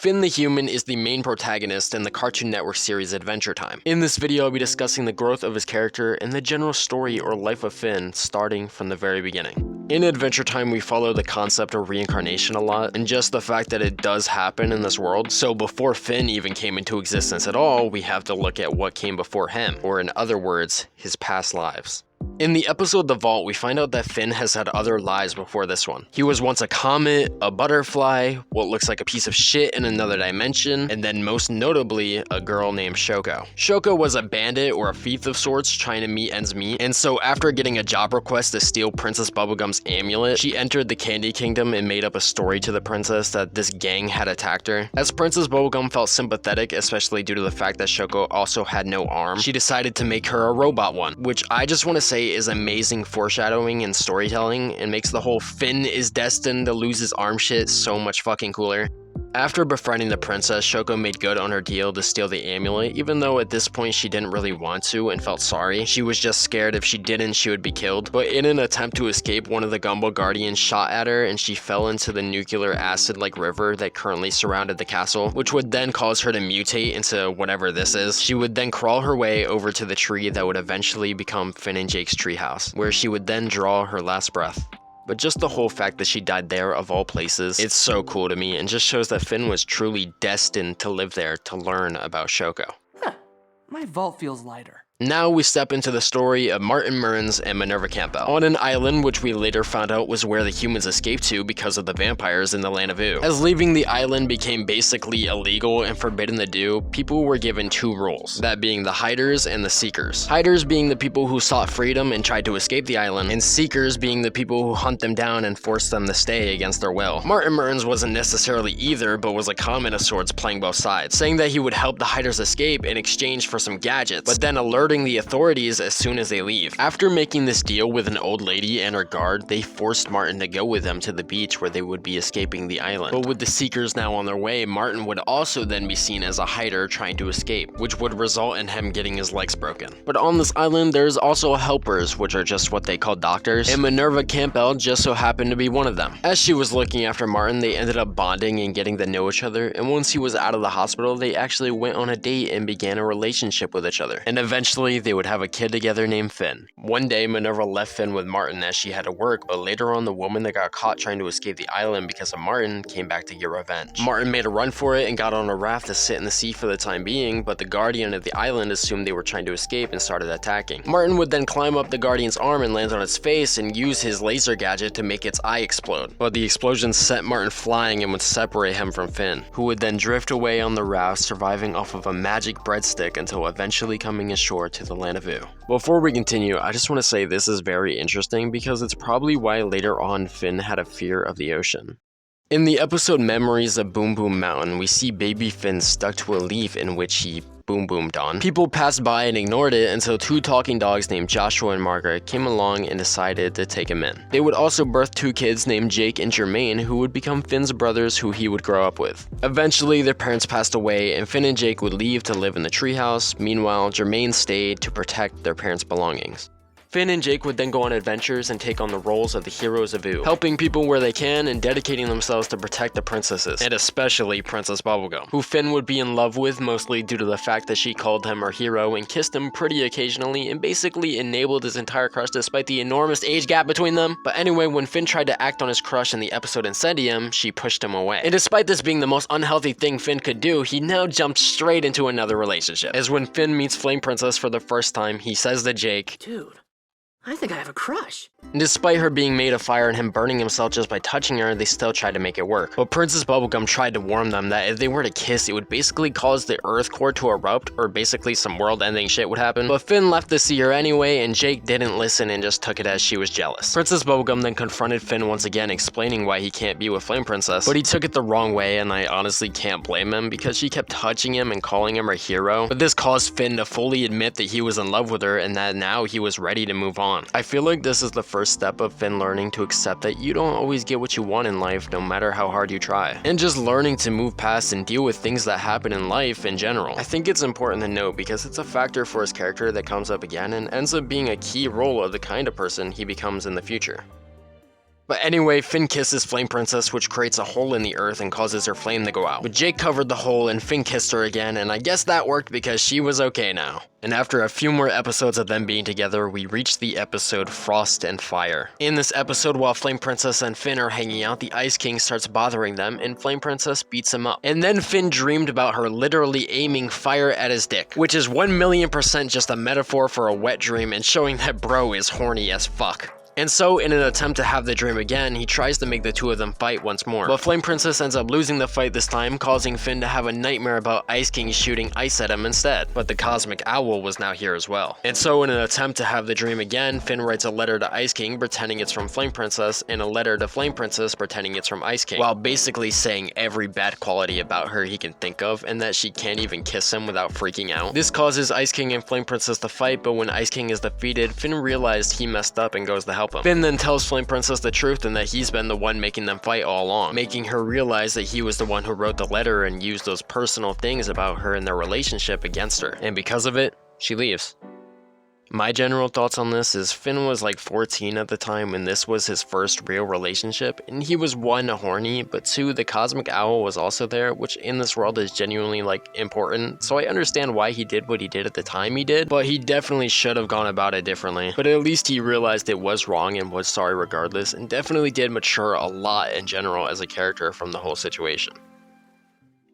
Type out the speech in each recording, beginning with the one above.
Finn the Human is the main protagonist in the Cartoon Network series Adventure Time. In this video, I'll be discussing the growth of his character and the general story or life of Finn, starting from the very beginning. In Adventure Time, we follow the concept of reincarnation a lot, and just the fact that it does happen in this world. So before Finn even came into existence at all, we have to look at what came before him, or in other words, his past lives. In the episode The Vault, we find out that Finn has had other lives before this one. He was once a comet, a butterfly, what looks like a piece of shit in another dimension, and then most notably, a girl named Shoko. Shoko was a bandit or a thief of sorts trying to meet ends meet, and so after getting a job request to steal Princess Bubblegum's amulet, she entered the Candy Kingdom and made up a story to the princess that this gang had attacked her. As Princess Bubblegum felt sympathetic, especially due to the fact that Shoko also had no arm, she decided to make her a robot one, which I just want to say is amazing foreshadowing and storytelling and makes the whole Finn is destined to lose his arm shit so much fucking cooler. After befriending the princess, Shoko made good on her deal to steal the amulet, even though at this point she didn't really want to and felt sorry. She was just scared if she didn't, she would be killed. But in an attempt to escape, one of the Gumball Guardians shot at her and she fell into the nuclear acid-like river that currently surrounded the castle, which would then cause her to mutate into whatever this is. She would then crawl her way over to the tree that would eventually become Finn and Jake's treehouse, where she would then draw her last breath. But just the whole fact that she died there of all places, it's so cool to me and just shows that Finn was truly destined to live there to learn about Shoko. Huh. My vault feels lighter. Now we step into the story of Martin Murns and Minerva Campbell on an island which we later found out was where the humans escaped to because of the vampires in the Land of Ooo. As leaving the island became basically illegal and forbidden to do, people were given two roles, that being the hiders and the seekers. Hiders being the people who sought freedom and tried to escape the island, and seekers being the people who hunt them down and force them to stay against their will. Martin Murns wasn't necessarily either, but was a Comet of sorts playing both sides, saying that he would help the hiders escape in exchange for some gadgets, but then alerting the authorities as soon as they leave. After making this deal with an old lady and her guard, they forced Martin to go with them to the beach where they would be escaping the island. But with the seekers now on their way, Martin would also then be seen as a hider trying to escape, which would result in him getting his legs broken. But on this island, there's also helpers, which are just what they call doctors, and Minerva Campbell just so happened to be one of them. As she was looking after Martin, they ended up bonding and getting to know each other, and once he was out of the hospital, they actually went on a date and began a relationship with each other. And eventually, they would have a kid together named Finn. One day, Minerva left Finn with Martin as she had to work, but later on, the woman that got caught trying to escape the island because of Martin came back to get revenge. Martin made a run for it and got on a raft to sit in the sea for the time being, but the guardian of the island assumed they were trying to escape and started attacking. Martin would then climb up the guardian's arm and land on its face and use his laser gadget to make its eye explode. But the explosion sent Martin flying and would separate him from Finn, who would then drift away on the raft, surviving off of a magic breadstick until eventually coming ashore to the Land of Ooo. Before we continue, I just want to say this is very interesting because it's probably why later on Finn had a fear of the ocean. In the episode Memories of Boom Boom Mountain, we see baby Finn stuck to a leaf in which he boom boomed on. People passed by and ignored it until two talking dogs named Joshua and Margaret came along and decided to take him in. They would also birth two kids named Jake and Jermaine, who would become Finn's brothers who he would grow up with. Eventually, their parents passed away and Finn and Jake would leave to live in the treehouse. Meanwhile, Jermaine stayed to protect their parents' belongings. Finn and Jake would then go on adventures and take on the roles of the heroes of Ooo, helping people where they can and dedicating themselves to protect the princesses, and especially Princess Bubblegum, who Finn would be in love with mostly due to the fact that she called him her hero and kissed him pretty occasionally and basically enabled his entire crush despite the enormous age gap between them. But anyway, when Finn tried to act on his crush in the episode Incendium, she pushed him away. And despite this being the most unhealthy thing Finn could do, he now jumped straight into another relationship. As when Finn meets Flame Princess for the first time, he says to Jake, "Dude, I think I have a crush." And despite her being made of fire and him burning himself just by touching her, they still tried to make it work. But Princess Bubblegum tried to warn them that if they were to kiss, it would basically cause the earth core to erupt, or basically some world-ending shit would happen. But Finn left to see her anyway, and Jake didn't listen and just took it as she was jealous. Princess Bubblegum then confronted Finn once again, explaining why he can't be with Flame Princess, but he took it the wrong way, and I honestly can't blame him because she kept touching him and calling him her hero. But this caused Finn to fully admit that he was in love with her and that now he was ready to move on. I feel like this is the first step of Finn learning to accept that you don't always get what you want in life no matter how hard you try. And just learning to move past and deal with things that happen in life in general. I think it's important to note because it's a factor for his character that comes up again and ends up being a key role of the kind of person he becomes in the future. But anyway, Finn kisses Flame Princess, which creates a hole in the earth and causes her flame to go out. But Jake covered the hole and Finn kissed her again, and I guess that worked because she was okay now. And after a few more episodes of them being together, we reached the episode Frost and Fire. In this episode, while Flame Princess and Finn are hanging out, the Ice King starts bothering them and Flame Princess beats him up. And then Finn dreamed about her literally aiming fire at his dick, which is 1,000,000% just a metaphor for a wet dream and showing that bro is horny as fuck. And so, in an attempt to have the dream again, he tries to make the two of them fight once more. But Flame Princess ends up losing the fight this time, causing Finn to have a nightmare about Ice King shooting ice at him instead. But the Cosmic Owl was now here as well. And so, in an attempt to have the dream again, Finn writes a letter to Ice King pretending it's from Flame Princess, and a letter to Flame Princess pretending it's from Ice King, while basically saying every bad quality about her he can think of, and that she can't even kiss him without freaking out. This causes Ice King and Flame Princess to fight, but when Ice King is defeated, Finn realized he messed up and goes to help him. Finn then tells Flame Princess the truth and that he's been the one making them fight all along, making her realize that he was the one who wrote the letter and used those personal things about her and their relationship against her. And because of it, she leaves. My general thoughts on this is Finn was like 14 at the time when this was his first real relationship, and he was 1, horny, but 2, the Cosmic Owl was also there, which in this world is genuinely like important, so I understand why he did what he did at the time he did, but he definitely should have gone about it differently. But at least he realized it was wrong and was sorry regardless, and definitely did mature a lot in general as a character from the whole situation.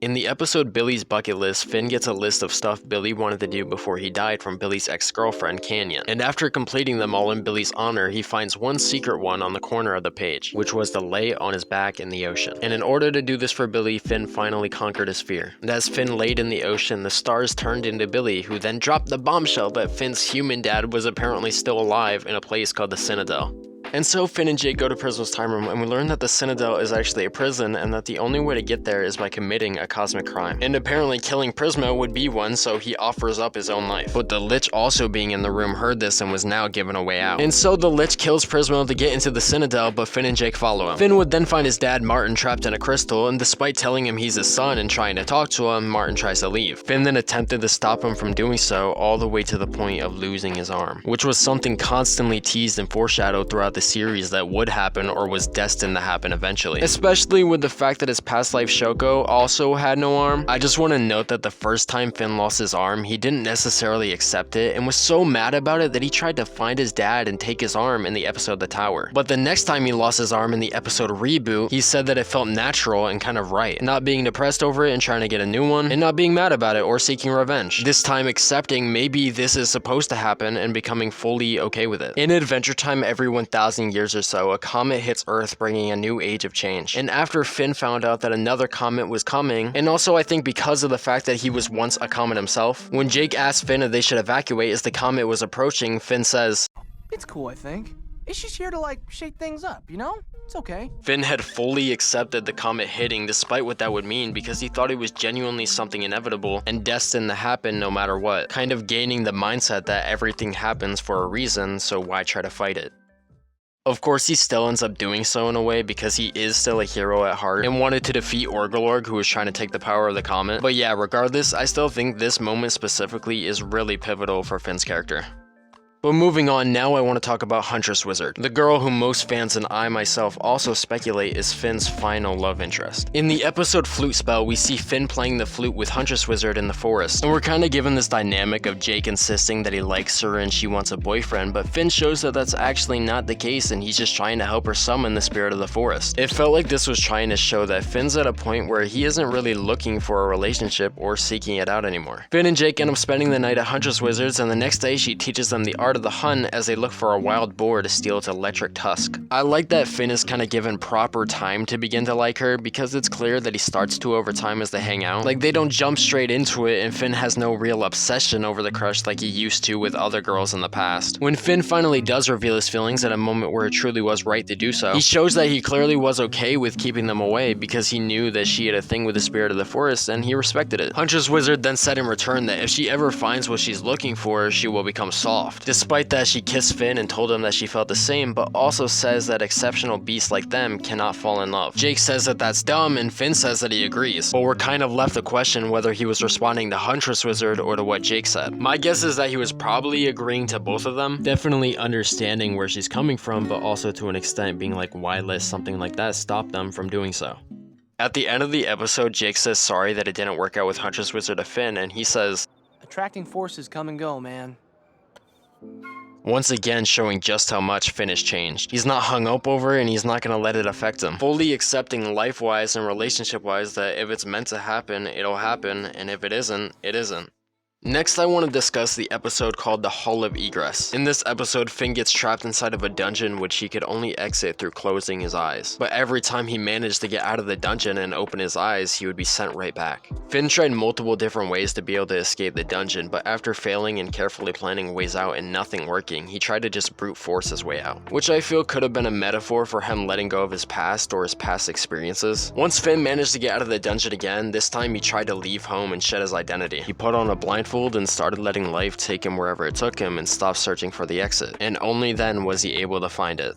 In the episode Billy's Bucket List, Finn gets a list of stuff Billy wanted to do before he died from Billy's ex-girlfriend, Canyon. And after completing them all in Billy's honor, he finds one secret one on the corner of the page, which was to lay on his back in the ocean. And in order to do this for Billy, Finn finally conquered his fear. And as Finn laid in the ocean, the stars turned into Billy, who then dropped the bombshell that Finn's human dad was apparently still alive in a place called the Citadel. And so Finn and Jake go to Prisma's time room, and we learn that the Citadel is actually a prison, and that the only way to get there is by committing a cosmic crime. And apparently killing Prisma would be one, so he offers up his own life. But the Lich, also being in the room, heard this and was now given a way out. And so the Lich kills Prisma to get into the Citadel, but Finn and Jake follow him. Finn would then find his dad Martin trapped in a crystal, and despite telling him he's his son and trying to talk to him, Martin tries to leave. Finn then attempted to stop him from doing so, all the way to the point of losing his arm, which was something constantly teased and foreshadowed throughout the series that would happen or was destined to happen eventually. Especially with the fact that his past life Shoko also had no arm. I just want to note that the first time Finn lost his arm, he didn't necessarily accept it and was so mad about it that he tried to find his dad and take his arm in the episode The Tower. But the next time he lost his arm in the episode Reboot, he said that it felt natural and kind of right, not being depressed over it and trying to get a new one, and not being mad about it or seeking revenge. This time accepting maybe this is supposed to happen and becoming fully okay with it. In Adventure Time every 1,000 years or so, a comet hits Earth, bringing a new age of change. And after Finn found out that another comet was coming, and also I think because of the fact that he was once a comet himself, when Jake asked Finn if they should evacuate as the comet was approaching, Finn says, It's cool, I think. It's just here to, like, shake things up, you know? It's okay. Finn had fully accepted the comet hitting despite what that would mean, because he thought it was genuinely something inevitable and destined to happen no matter what, kind of gaining the mindset that everything happens for a reason, so why try to fight it? Of course, he still ends up doing so in a way because he is still a hero at heart and wanted to defeat Orgolorg, who was trying to take the power of the comet. But yeah, regardless, I still think this moment specifically is really pivotal for Finn's character. But moving on, now I want to talk about Huntress Wizard, the girl whom most fans and I myself also speculate is Finn's final love interest. In the episode Flute Spell, we see Finn playing the flute with Huntress Wizard in the forest, and we're kind of given this dynamic of Jake insisting that he likes her and she wants a boyfriend, but Finn shows that that's actually not the case and he's just trying to help her summon the spirit of the forest. It felt like this was trying to show that Finn's at a point where he isn't really looking for a relationship or seeking it out anymore. Finn and Jake end up spending the night at Huntress Wizard's, and the next day she teaches them the art of the hunt as they look for a wild boar to steal its electric tusk. I like that Finn is kind of given proper time to begin to like her, because it's clear that he starts to over time as they hang out. Like, they don't jump straight into it and Finn has no real obsession over the crush like he used to with other girls in the past. When Finn finally does reveal his feelings at a moment where it truly was right to do so, he shows that he clearly was okay with keeping them away because he knew that she had a thing with the spirit of the forest and he respected it. Huntress Wizard then said in return that if she ever finds what she's looking for, she will become soft. Despite that, she kissed Finn and told him that she felt the same, but also says that exceptional beasts like them cannot fall in love. Jake says that that's dumb, and Finn says that he agrees, but we're kind of left to question whether he was responding to Huntress Wizard or to what Jake said. My guess is that he was probably agreeing to both of them, definitely understanding where she's coming from, but also to an extent being like, why let something like that stop them from doing so? At the end of the episode, Jake says sorry that it didn't work out with Huntress Wizard to Finn, and he says, Attracting forces come and go, man. Once again showing just how much Finn has changed. He's not hung up over it, and he's not gonna let it affect him. Fully accepting life-wise and relationship-wise that if it's meant to happen, it'll happen, and if it isn't, it isn't. Next, I want to discuss the episode called The Hall of Egress. In this episode, Finn gets trapped inside of a dungeon which he could only exit through closing his eyes. But every time he managed to get out of the dungeon and open his eyes, he would be sent right back. Finn tried multiple different ways to be able to escape the dungeon, but after failing and carefully planning ways out and nothing working, he tried to just brute force his way out, which I feel could have been a metaphor for him letting go of his past or his past experiences. Once Finn managed to get out of the dungeon again, this time he tried to leave home and shed his identity. He put on a blindfold and started letting life take him wherever it took him and stopped searching for the exit, and only then was he able to find it.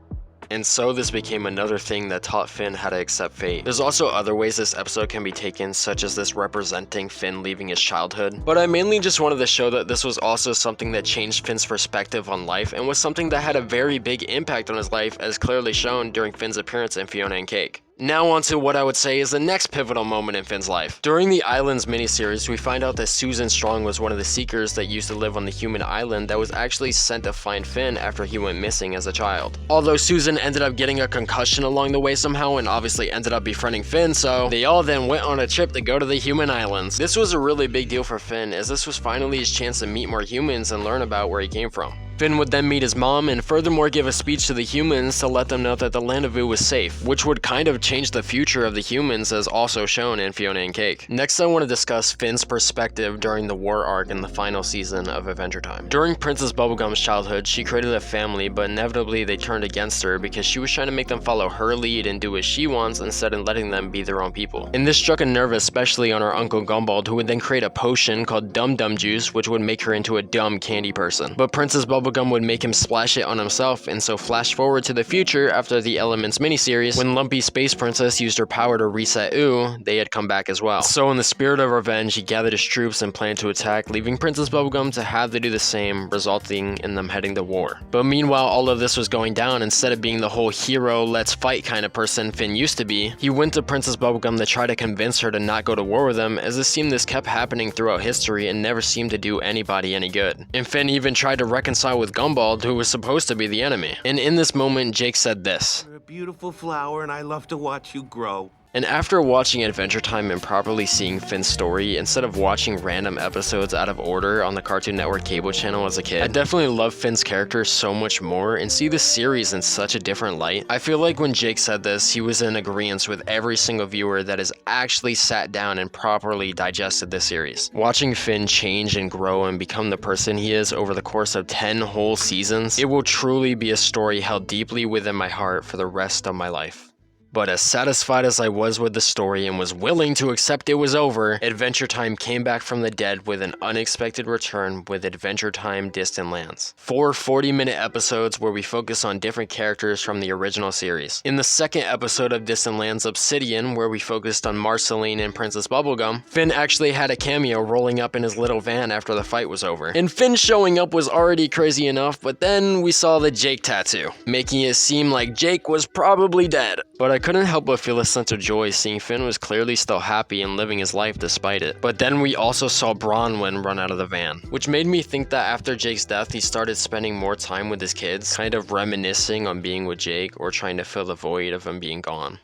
And so this became another thing that taught Finn how to accept fate. There's also other ways this episode can be taken, such as this representing Finn leaving his childhood, but I mainly just wanted to show that this was also something that changed Finn's perspective on life and was something that had a very big impact on his life, as clearly shown during Finn's appearance in Fionna and Cake. Now on to what I would say is the next pivotal moment in Finn's life. During the Islands miniseries, we find out that Susan Strong was one of the Seekers that used to live on the human island that was actually sent to find Finn after he went missing as a child. Although Susan ended up getting a concussion along the way somehow and obviously ended up befriending Finn, so they all then went on a trip to go to the human islands. This was a really big deal for Finn, as this was finally his chance to meet more humans and learn about where he came from. Finn would then meet his mom and furthermore give a speech to the humans to let them know that the Land of Vu was safe, which would kind of change the future of the humans as also shown in Fionna and Cake. Next, I want to discuss Finn's perspective during the war arc in the final season of Adventure Time. During Princess Bubblegum's childhood, she created a family, but inevitably they turned against her because she was trying to make them follow her lead and do what she wants instead of letting them be their own people. And this struck a nerve especially on her uncle Gumbald, who would then create a potion called Dum Dum Juice, which would make her into a dumb candy person. But Princess Bubblegum would make him splash it on himself, and so flash forward to the future after the Elements miniseries, when Lumpy Space Princess used her power to reset Ooh, they had come back as well. So in the spirit of revenge, he gathered his troops and planned to attack, leaving Princess Bubblegum to have to do the same, resulting in them heading to war. But meanwhile all of this was going down, instead of being the whole hero, let's fight kind of person Finn used to be, he went to Princess Bubblegum to try to convince her to not go to war with him, as it seemed this kept happening throughout history and never seemed to do anybody any good. And Finn even tried to reconcile with Gumball, who was supposed to be the enemy. And in this moment, Jake said this: "You're a beautiful flower and I love to watch you grow." And after watching Adventure Time and properly seeing Finn's story, instead of watching random episodes out of order on the Cartoon Network cable channel as a kid, I definitely love Finn's character so much more and see the series in such a different light. I feel like when Jake said this, he was in agreement with every single viewer that has actually sat down and properly digested this series. Watching Finn change and grow and become the person he is over the course of 10 whole seasons, it will truly be a story held deeply within my heart for the rest of my life. But as satisfied as I was with the story and was willing to accept it was over, Adventure Time came back from the dead with an unexpected return with Adventure Time Distant Lands. 4 40-minute episodes where we focus on different characters from the original series. In the second episode of Distant Lands, Obsidian, where we focused on Marceline and Princess Bubblegum, Finn actually had a cameo rolling up in his little van after the fight was over. And Finn showing up was already crazy enough, but then we saw the Jake tattoo, making it seem like Jake was probably dead. But I couldn't help but feel a sense of joy seeing Finn was clearly still happy and living his life despite it. But then we also saw Bronwyn run out of the van, which made me think that after Jake's death he started spending more time with his kids, kind of reminiscing on being with Jake or trying to fill the void of him being gone.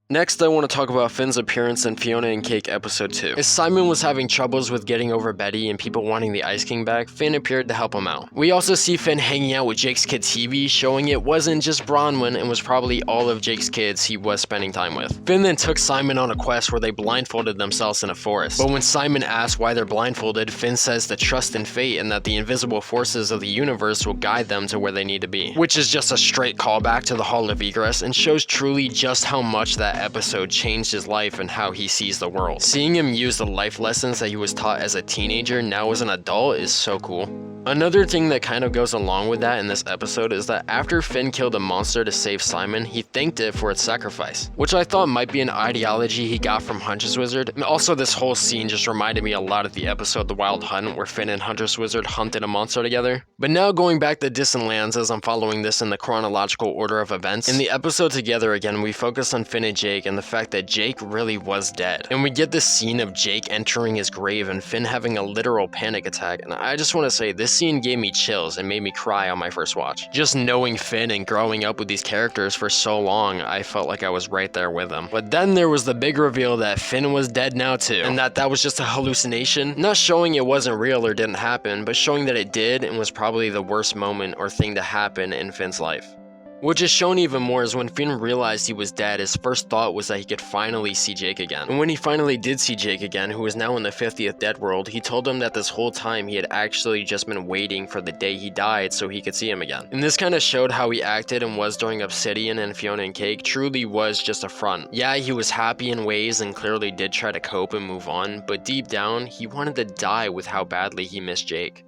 Next, I want to talk about Finn's appearance in Fionna and Cake Episode 2. As Simon was having troubles with getting over Betty and people wanting the Ice King back, Finn appeared to help him out. We also see Finn hanging out with Jake's kid TV, showing it wasn't just Bronwyn and was probably all of Jake's kids he was spending time with. Finn then took Simon on a quest where they blindfolded themselves in a forest. But when Simon asks why they're blindfolded, Finn says to trust in fate and that the invisible forces of the universe will guide them to where they need to be. Which is just a straight callback to the Hall of Egress and shows truly just how much that that episode changed his life and how he sees the world. Seeing him use the life lessons that he was taught as a teenager now as an adult is so cool. Another thing that kind of goes along with that in this episode is that after Finn killed a monster to save Simon, he thanked it for its sacrifice, which I thought might be an ideology he got from Huntress Wizard. And also, this whole scene just reminded me a lot of the episode The Wild Hunt, where Finn and Huntress Wizard hunted a monster together. But now going back to Distant Lands, as I'm following this in the chronological order of events, in the episode Together Again, we focus on Finn and Jake and the fact that Jake really was dead. And we get this scene of Jake entering his grave and Finn having a literal panic attack, and I just want to say this scene gave me chills and made me cry on my first watch. Just knowing Finn and growing up with these characters for so long, I felt like I was right there with him. But then there was the big reveal that Finn was dead now too, and that was just a hallucination, not showing it wasn't real or didn't happen, but showing that it did and was probably the worst moment or thing to happen in Finn's life. Which is shown even more is when Finn realized he was dead, his first thought was that he could finally see Jake again. And when he finally did see Jake again, who was now in the 50th Dead World, he told him that this whole time he had actually just been waiting for the day he died so he could see him again. And this kind of showed how he acted and was during Obsidian and Fionna and Cake truly was just a front. Yeah, he was happy in ways and clearly did try to cope and move on, but deep down, he wanted to die with how badly he missed Jake.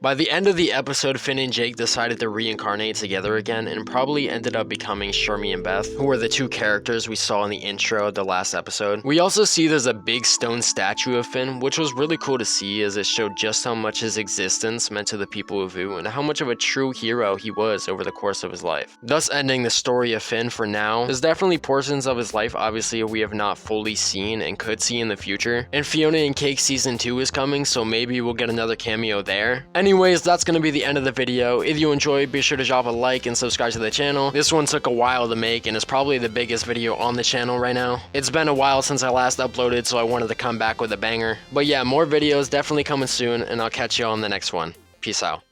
By the end of the episode, Finn and Jake decided to reincarnate together again and probably ended up becoming Shermy and Beth, who were the two characters we saw in the intro of the last episode. We also see there's a big stone statue of Finn, which was really cool to see as it showed just how much his existence meant to the people of Vu and how much of a true hero he was over the course of his life. Thus ending the story of Finn for now. There's definitely portions of his life obviously we have not fully seen and could see in the future. And Fionna and Cake Season 2 is coming, so maybe we'll get another cameo there. Anyways, that's going to be the end of the video. If you enjoyed, be sure to drop a like and subscribe to the channel. This one took a while to make and is probably the biggest video on the channel right now. It's been a while since I last uploaded, so I wanted to come back with a banger. But yeah, more videos definitely coming soon, and I'll catch you on the next one. Peace out.